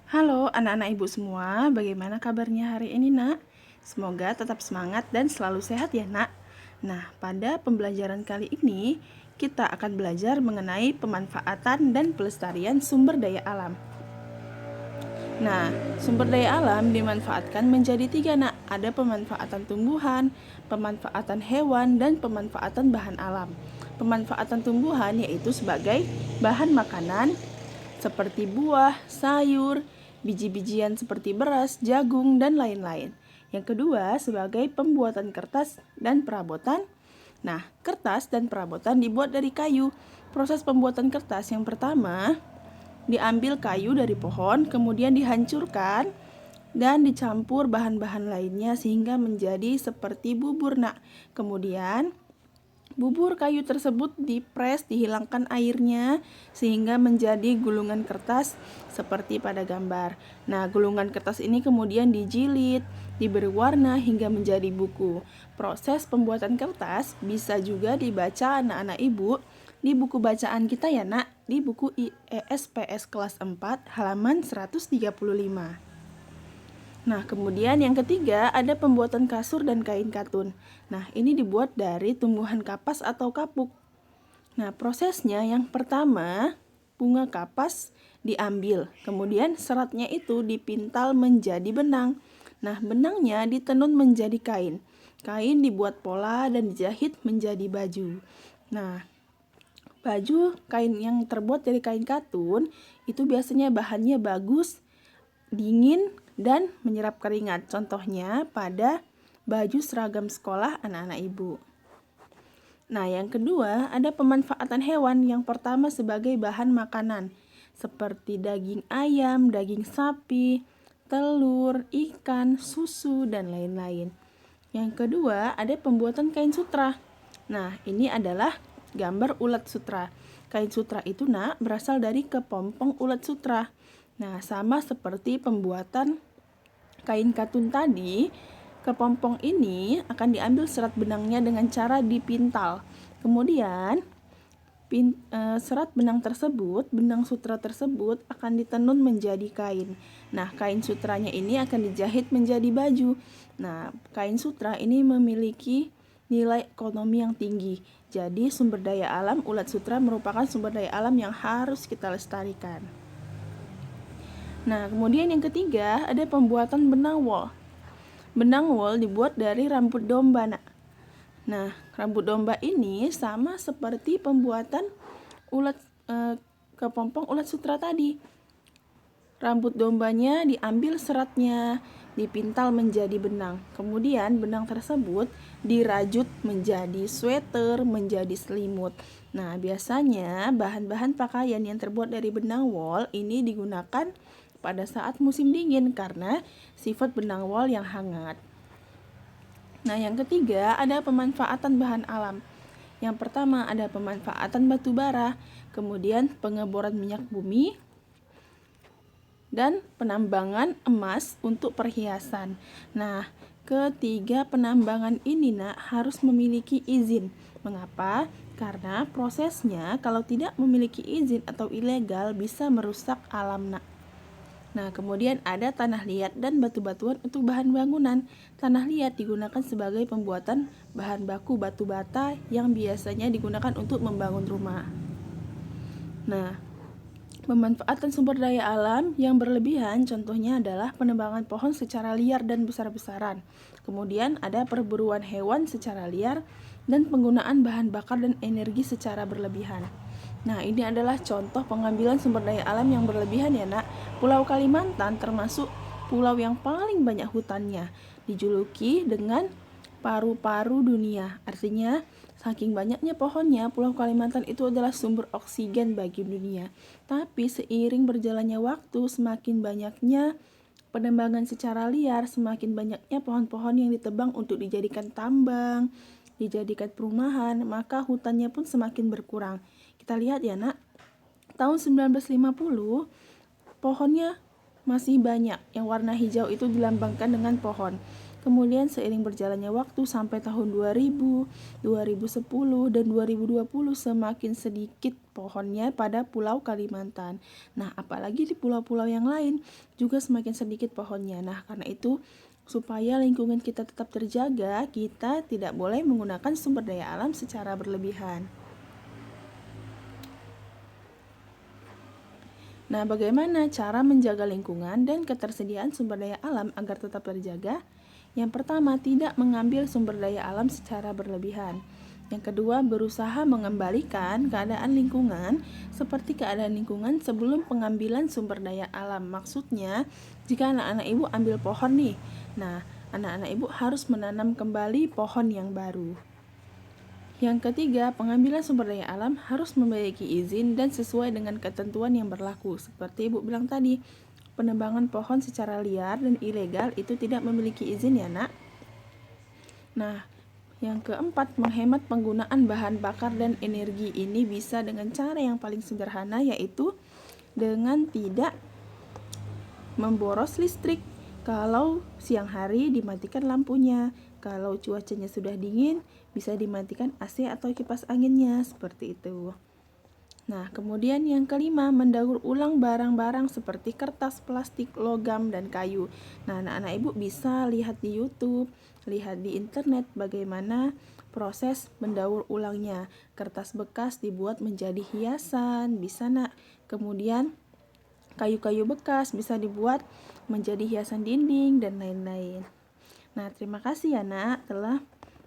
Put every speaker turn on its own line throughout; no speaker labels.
Halo anak-anak ibu semua, bagaimana kabarnya hari ini nak? Semoga tetap semangat dan selalu sehat ya nak. Nah, pada pembelajaran kali ini kita akan belajar mengenai pemanfaatan dan pelestarian sumber daya alam. Nah, sumber daya alam dimanfaatkan menjadi 3 nak. Ada pemanfaatan tumbuhan, pemanfaatan hewan, dan pemanfaatan bahan alam. Pemanfaatan tumbuhan yaitu sebagai bahan makanan seperti buah, sayur, biji-bijian seperti beras, jagung, dan lain-lain. Yang kedua, sebagai pembuatan kertas dan perabotan. Nah, kertas dan perabotan dibuat dari kayu. Proses pembuatan kertas yang pertama, diambil kayu dari pohon, kemudian dihancurkan dan dicampur bahan-bahan lainnya sehingga menjadi seperti bubur. Nah, kemudian bubur kayu tersebut dipres, dihilangkan airnya sehingga menjadi gulungan kertas seperti pada gambar. Nah, gulungan kertas ini kemudian dijilid, diberi warna hingga menjadi buku. Proses pembuatan kertas bisa juga dibaca anak-anak ibu di buku bacaan kita ya nak, di buku IESPS kelas 4 halaman 135. Nah, kemudian yang ketiga ada pembuatan kasur dan kain katun. Nah, ini dibuat dari tumbuhan kapas atau kapuk. Nah, prosesnya yang pertama, bunga kapas diambil. Kemudian seratnya itu dipintal menjadi benang. Nah, benangnya ditenun menjadi kain. Kain dibuat pola dan dijahit menjadi baju. Nah, baju kain yang terbuat dari kain katun itu biasanya bahannya bagus, dingin, dan menyerap keringat. Contohnya pada baju seragam sekolah anak-anak ibu. Nah, yang kedua ada pemanfaatan hewan. Yang pertama sebagai bahan makanan seperti daging ayam, daging sapi, telur, ikan, susu, dan lain-lain. Yang kedua ada pembuatan kain sutra. Nah, ini adalah gambar ulat sutra. Kain sutra itu nak berasal dari kepompong ulat sutra. Nah, sama seperti pembuatan kain katun tadi, kepompong ini akan diambil serat benangnya dengan cara dipintal. Kemudian serat benang tersebut, benang sutra tersebut akan ditenun menjadi kain. Nah, kain sutranya ini akan dijahit menjadi baju. Nah, kain sutra ini memiliki nilai ekonomi yang tinggi. Jadi, sumber daya alam ulat sutra merupakan sumber daya alam yang harus kita lestarikan. Nah, kemudian yang ketiga ada pembuatan benang wol. Benang wol dibuat dari rambut domba. Nah, rambut domba ini sama seperti pembuatan kepompong ulat sutra tadi. Rambut dombanya diambil seratnya, dipintal menjadi benang. Kemudian benang tersebut dirajut menjadi sweater, menjadi selimut. Nah, biasanya bahan-bahan pakaian yang terbuat dari benang wol ini digunakan pada saat musim dingin karena sifat benang wol yang hangat. Nah, yang ketiga ada pemanfaatan bahan alam. Yang pertama ada pemanfaatan batu bara, kemudian pengeboran minyak bumi, dan penambangan emas untuk perhiasan. Nah, ketiga penambangan ini nak harus memiliki izin. Mengapa? Karena prosesnya kalau tidak memiliki izin atau ilegal bisa merusak alam nak. Nah, kemudian ada tanah liat dan batu-batuan untuk bahan bangunan. Tanah liat digunakan sebagai pembuatan bahan baku batu bata yang biasanya digunakan untuk membangun rumah. Nah, pemanfaatan sumber daya alam yang berlebihan contohnya adalah penebangan pohon secara liar dan besar-besaran. Kemudian ada perburuan hewan secara liar dan penggunaan bahan bakar dan energi secara berlebihan. Nah, ini adalah contoh pengambilan sumber daya alam yang berlebihan ya nak. Pulau Kalimantan termasuk pulau yang paling banyak hutannya, dijuluki dengan paru-paru dunia. Artinya, saking banyaknya pohonnya, Pulau Kalimantan itu adalah sumber oksigen bagi dunia. Tapi seiring berjalannya waktu, semakin banyaknya penebangan secara liar, semakin banyaknya pohon-pohon yang ditebang untuk dijadikan tambang, dijadikan perumahan, maka hutannya pun semakin berkurang. Kita lihat ya nak, tahun 1950 pohonnya masih banyak, yang warna hijau itu dilambangkan dengan pohon. Kemudian seiring berjalannya waktu sampai tahun 2000, 2010, dan 2020 semakin sedikit pohonnya pada Pulau Kalimantan. Nah, apalagi di pulau-pulau yang lain juga semakin sedikit pohonnya. Nah, karena itu supaya lingkungan kita tetap terjaga, kita tidak boleh menggunakan sumber daya alam secara berlebihan. Nah, bagaimana cara menjaga lingkungan dan ketersediaan sumber daya alam agar tetap terjaga? Yang pertama, tidak mengambil sumber daya alam secara berlebihan. Yang kedua, berusaha mengembalikan keadaan lingkungan seperti keadaan lingkungan sebelum pengambilan sumber daya alam. Maksudnya, jika anak-anak ibu ambil pohon nih, nah, anak-anak ibu harus menanam kembali pohon yang baru. Yang ketiga, pengambilan sumber daya alam harus memiliki izin dan sesuai dengan ketentuan yang berlaku. Seperti Ibu bilang tadi, penebangan pohon secara liar dan ilegal itu tidak memiliki izin ya, Nak. Nah, yang keempat, menghemat penggunaan bahan bakar dan energi ini bisa dengan cara yang paling sederhana, yaitu dengan tidak memboros listrik. Kalau siang hari dimatikan lampunya, kalau cuacanya sudah dingin bisa dimatikan AC atau kipas anginnya, seperti itu. Nah, kemudian yang kelima, mendaur ulang barang-barang seperti kertas, plastik, logam, dan kayu. Nah, anak-anak ibu bisa lihat di YouTube, lihat di internet bagaimana proses mendaur ulangnya. Kertas bekas dibuat menjadi hiasan, bisa nak. Kemudian kayu-kayu bekas bisa dibuat menjadi hiasan dinding dan lain-lain. Nah, terima kasih ya nak telah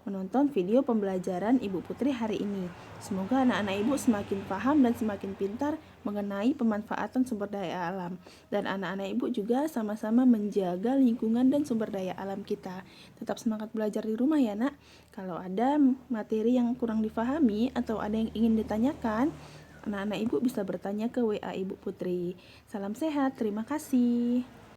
menonton video pembelajaran Ibu Putri hari ini. Semoga anak-anak ibu semakin paham dan semakin pintar mengenai pemanfaatan sumber daya alam. Dan anak-anak ibu juga sama-sama menjaga lingkungan dan sumber daya alam kita. Tetap semangat belajar di rumah ya nak. Kalau ada materi yang kurang difahami atau ada yang ingin ditanyakan, anak-anak ibu bisa bertanya ke WA Ibu Putri. Salam sehat, terima kasih.